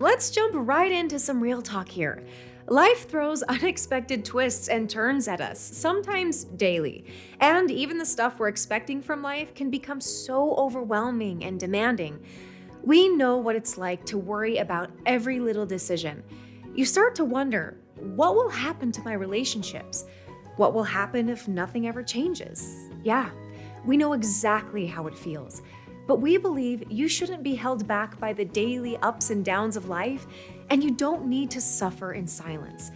Let's jump right into some real talk here. Life throws unexpected twists and turns at us, sometimes daily. And even the stuff we're expecting from life can become so overwhelming and demanding. We know what it's like to worry about every little decision. You start to wonder, what will happen to my relationships? What will happen if nothing ever changes? Yeah, we know exactly how it feels. But we believe you shouldn't be held back by the daily ups and downs of life, and you don't need to suffer in silence.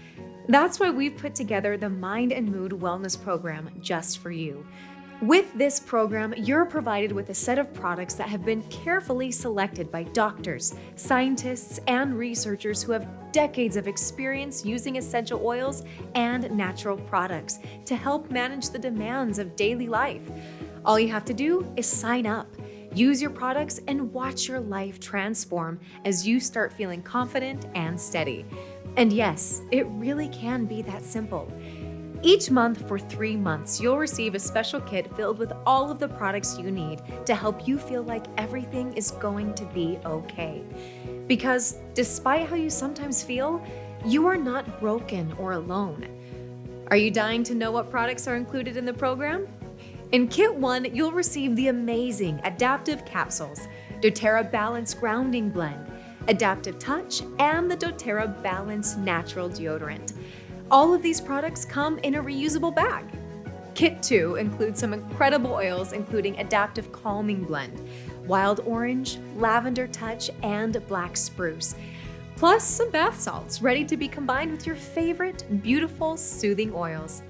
That's why we've put together the Mind and Mood Wellness Program just for you. With this program, you're provided with a set of products that have been carefully selected by doctors, scientists, and researchers who have decades of experience using essential oils and natural products to help manage the demands of daily life. All you have to do is sign up. Use your products and watch your life transform as you start feeling confident and steady. And yes, it really can be that simple. Each month for 3 months, you'll receive a special kit filled with all of the products you need to help you feel like everything is going to be okay. Because despite how you sometimes feel, you are not broken or alone. Are you dying to know what products are included in the program? In Kit 1, you'll receive the amazing Adaptive Capsules, doTERRA Balance Grounding Blend, Adaptive Touch, and the doTERRA Balance Natural Deodorant. All of these products come in a reusable bag. Kit 2 includes some incredible oils including Adaptive Calming Blend, Wild Orange, Lavender Touch, and Black Spruce. Plus some bath salts ready to be combined with your favorite beautiful, soothing oils.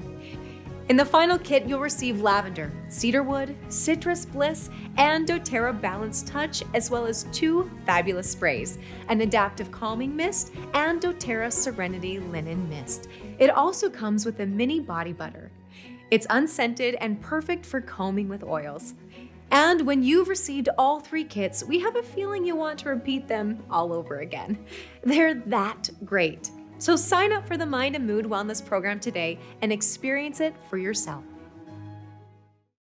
In the final kit, you'll receive lavender, cedarwood, citrus bliss, and doTERRA Balance Touch, as well as 2 fabulous sprays, an adaptive calming mist and doTERRA Serenity Linen Mist. It also comes with a mini body butter. It's unscented and perfect for combing with oils. And when you've received all 3 kits, we have a feeling you want to repeat them all over again. They're that great. So sign up for the Mind and Mood Wellness Program today and experience it for yourself.